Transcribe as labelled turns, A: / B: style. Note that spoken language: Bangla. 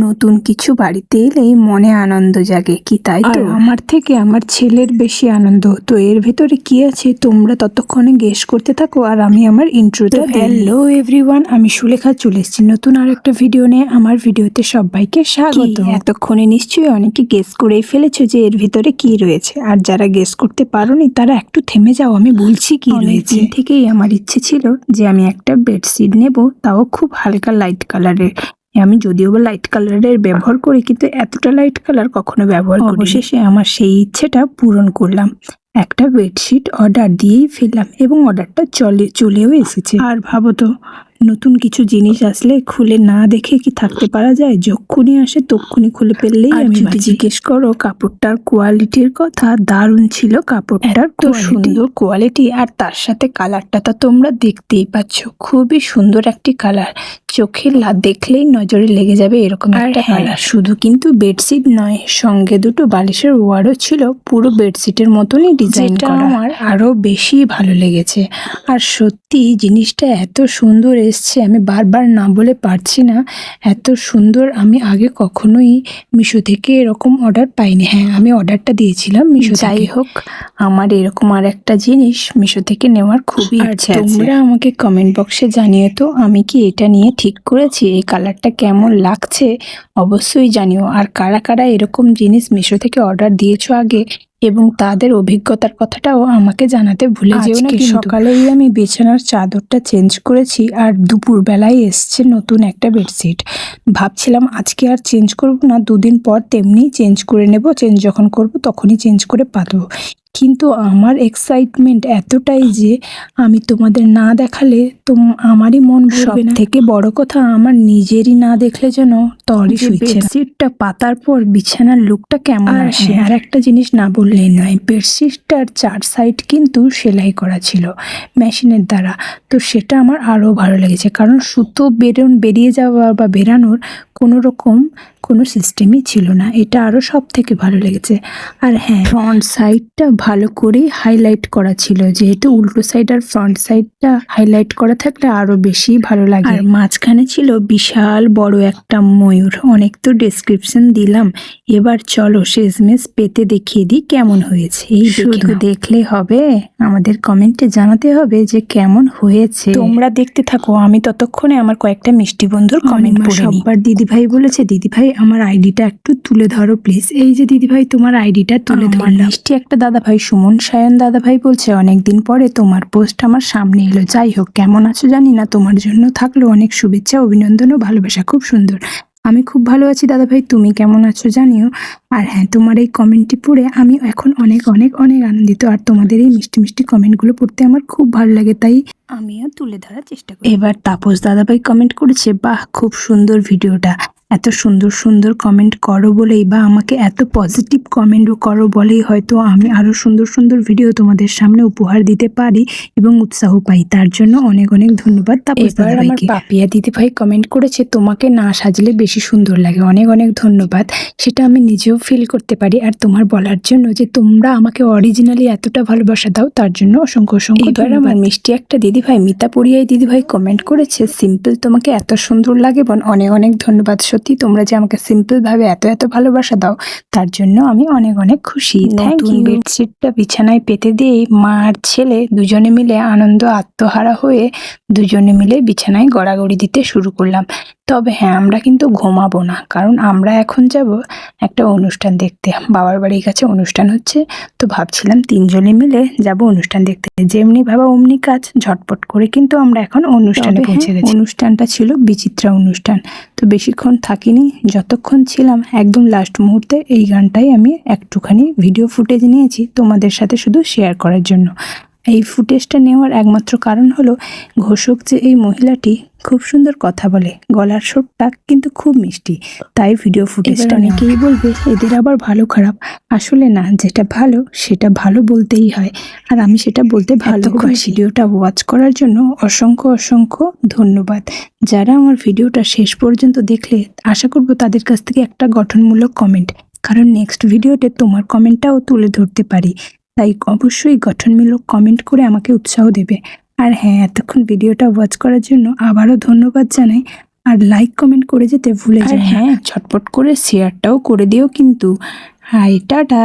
A: নতুন কিছু বাড়িতে এলেই মনে আনন্দ জাগে, কি তাই তো? আমার থেকে আমার ছেলের বেশি আনন্দ। তো এর ভেতরে কি আছে তোমরা ততক্ষণে গেস করতে থাকো আর আমি আমার ইন্ট্রোটা দিই। হ্যালো এভরিওয়ান, আমি সুলেখা চলে এসেছি নতুন আর একটা ভিডিও নিয়ে। আমার ভিডিওতে সবাইকে স্বাগত। এতক্ষণে নিশ্চয়ই অনেকে গেস করেই ফেলেছো যে এর ভিতরে কি রয়েছে, আর যারা গেস করতে পারোনি তারা একটু থেমে যাও, আমি বলছি কি রয়েছে। থেকেই আমার ইচ্ছে ছিল যে আমি একটা বেডশিট নেব, তাও খুব হালকা লাইট কালারের। আমি যদিও বা লাইট কালারের ব্যবহার করি, কিন্তু এতটা লাইট কালার কখনো ব্যবহার করিনি। অবশেষে আমার সেই ইচ্ছেটা পূরণ করলাম, একটা বেডশিট অর্ডার দিয়েই ফেললাম এবং অর্ডারটা চলেও এসেছে। আর ভাবো তো, নতুন কিছু জিনিস আসলে খুলে না দেখে কি থাকতে পারা যায়? যখনই আসে তক্ষুনি খুলে ফেললেই আমি যদি জিজ্ঞেস করো কাপড়টার কোয়ালিটির কথা, দারুণ ছিল কাপড়টার, তো সুন্দর কোয়ালিটি। আর তার সাথে কালারটা তো তোমরা দেখতেই পাচ্ছ, খুবই সুন্দর একটি কালার, চোখে দেখলেই নজরে লেগে যাবে এরকম একটা কালার। শুধু কিন্তু বেডশিট নয়, সঙ্গে দুটো বালিশের ওয়ারও ছিল, পুরো বেডশিটের মতনই ডিজাইন করা। আমার আরো বেশি ভালো লেগেছে। আর সত্যি জিনিসটা এত সুন্দর এসছে, আমি বারবার না বলে পারছি না, এত সুন্দর। আমি আগে কখনোই মিশো থেকে এরকম অর্ডার পাইনি। হ্যাঁ, আমি অর্ডারটা দিয়েছিলাম মিশো। যাই হোক, আমার এরকম আর একটা জিনিস মিশো থেকে নেওয়ার খুবই ইচ্ছা আছে। তোমরা আমাকে কমেন্ট বক্সে জানিয়ে তো, আমি কি এটা নিয়ে ঠিক করেছি, এই কালারটা কেমন লাগছে অবশ্যই জানিও। আর কারা কারা এরকম জিনিস মিশো থেকে অর্ডার দিয়েছো আগে এবং তাদের অভিজ্ঞতার কথাটাও আমাকে জানাতে ভুলে যেও না। সকালেই আমি বিছানার চাদরটা চেঞ্জ করেছি আর দুপুরবেলায় এসছে নতুন একটা বেডশিট। ভাবছিলাম আজকে আর চেঞ্জ করব না, দুদিন পর তেমনি চেঞ্জ করে নেব, চেঞ্জ যখন করব তখনই চেঞ্জ করে পাতবো। কিন্তু আমার এক্সাইটমেন্ট এতটাই যে আমি তোমাদের না দেখালে তো আমারই মন ভরবে না। থেকে বড় কথা, আমার নিজেরই না দেখলে যেন তরই সইছে না। বেডশিটটা পাতার পর বিছানার লুকটা কেমন আসে। আর একটা জিনিস না বললেই নয়, বেডশিটটার 4 সাইড কিন্তু সেলাই করা ছিল মেশিনের দ্বারা, তো সেটা আমার আরও ভালো লেগেছে, কারণ সুতো বেরিয়ে যাওয়া বা বেরানোর কোনো সিস্টেমই ছিল না। এটা আরও সব থেকে ভালো লেগেছে। আর হ্যাঁ, ফ্রন্ট সাইডটা ভালো করেই হাইলাইট করা ছিল, যেহেতু উল্টো সাইড আর ফ্রন্ট সাইডটা হাইলাইট করা থাকলে আরও বেশি ভালো লাগে। আর মাঝখানে ছিল বিশাল বড় একটা ময়ূর। অনেক তো ডেসক্রিপশন দিলাম, এবার চলো শেষমেশ পেতে দেখিয়ে দিই কেমন হয়েছে। এই শুধু দেখলে হবে, আমাদের কমেন্টে জানাতে হবে যে কেমন হয়েছে। তোমরা দেখতে থাকো, আমি ততক্ষণে আমার কয়েকটা মিষ্টি বন্ধুর কমেন্ট পড়ে নিই। সবার দিদিভাই বলেছে, দিদিভাই আমার আইডিটা একটু তুলে ধরো প্লিজ। এই যে দিদিভাই, তোমার আইডিটা তুলে ধরলাম। মিষ্টি একটা দাদাভাই, সুমন সায়ন দাদাভাই বলছে, অনেকদিন পরে তোমার পোস্ট আমার সামনে এলো। যাই হোক, কেমন আছো জানি না, তোমার জন্য থাকলো অনেক শুভেচ্ছা, অভিনন্দন ও ভালোবাসা। খুব সুন্দর, আমি খুব ভালো আছি দাদাভাই, তুমি কেমন আছো জানিও। আর হ্যাঁ, তোমার এই কমেন্টটি পড়ে আমি এখন অনেক অনেক অনেক আনন্দিত। আর তোমাদের এই মিষ্টি মিষ্টি কমেন্টগুলো পড়তে আমার খুব ভালো লাগে, তাই আমিও তুলে ধরার চেষ্টা করি। এবার তাপস দাদাভাই কমেন্ট করেছে, বাহ খুব সুন্দর ভিডিওটা। এত সুন্দর সুন্দর কমেন্ট করো বলেই, বা আমাকে এত পজিটিভ কমেন্টও করো বলেই হয়তো আমি আরো সুন্দর সুন্দর ভিডিও তোমাদের সামনে উপহার দিতে পারি এবং উৎসাহ পাই। তার জন্য অনেক অনেক ধন্যবাদ তাপস দাদাভাইকে। পাপিয়া দিদিভাই কমেন্ট করেছে, তোমাকে না সাজলে বেশি সুন্দর লাগে। অনেক অনেক ধন্যবাদ, সেটা আমি নিজেও ফিল করতে পারি। আর তোমার বলার জন্য যে তোমরা আমাকে অরিজিনালি এতটা ভালোবাসা দাও, তার জন্য অসংখ্য অসংখ্য ধন্যবাদ। আমার মিষ্টি একটা দিদিভাই, মিতা পড়িয়াই দিদিভাই কমেন্ট করেছে, সিম্পল তোমাকে এত সুন্দর লাগে বোন। অনেক অনেক ধন্যবাদ, সত্যি তোমরা যে আমাকে সিম্পল ভাবে এত এত ভালোবাসা দাও, তার জন্য আমি অনেক অনেক খুশি। Thank you. বেডশিটটা বিছানায় পেতে দিয়ে মা আর ছেলে দুজনে মিলে আনন্দ আত্মহারা হয়ে দুজনে মিলে বিছানায় গড়াগড়ি দিতে শুরু করলাম। তবে হ্যাঁ, আমরা কিন্তু ঘুমাবো না, কারণ আমরা এখন যাব একটা অনুষ্ঠান দেখতে। বাবার বাড়ির কাছে অনুষ্ঠান হচ্ছে, তো ভাবছিলাম তিনজনে মিলে যাব অনুষ্ঠান দেখতে। যেমনি ভাবা অমনি কাজ, ঝটপট করে কিন্তু আমরা এখন অনুষ্ঠানে পৌঁছে গেছি। অনুষ্ঠানটা ছিল বিচিত্রা অনুষ্ঠান, তো বেশিক্ষণ থাকিনি, যতক্ষণ ছিলাম একদম লাস্ট মুহূর্তে এই গানটাই আমি একটুখানি ভিডিও ফুটেজ নিয়েছি তোমাদের সাথে শুধু শেয়ার করার জন্য। এই ফুটেজটা নেওয়ার একমাত্র কারণ হলো, ঘোষক যে এই মহিলাটি খুব সুন্দর কথা বলে, গলার সুরটা কিন্তু খুব মিষ্টি, তাই ভিডিও ফুটেজটা। অনেকেই বলবে এদের আবার ভালো খারাপ, আসলে না, যেটা ভালো সেটা ভালো বলতেই হয়, আর আমি সেটা বলতে ভালোবাসি। ভিডিওটা ওয়াচ করার জন্য অসংখ্য অসংখ্য ধন্যবাদ। যারা আমার ভিডিওটা শেষ পর্যন্ত দেখলে, আশা করব তাদের কাছ থেকে একটা গঠনমূলক কমেন্ট, কারণ নেক্সট ভিডিওতে তোমার কমেন্টটাও তুলে ধরতে পারি, তাই অবশ্যই গঠনমূলক কমেন্ট করে আমাকে উৎসাহ দেবে। আর হ্যাঁ, এতক্ষণ ভিডিওটা ওয়াচ করার জন্য আবারও ধন্যবাদ জানাই। আর লাইক কমেন্ট করে যেতে ভুলে যাও। হ্যাঁ, ঝটপট করে শেয়ারটাও করে দিও কিন্তু। Hi tata.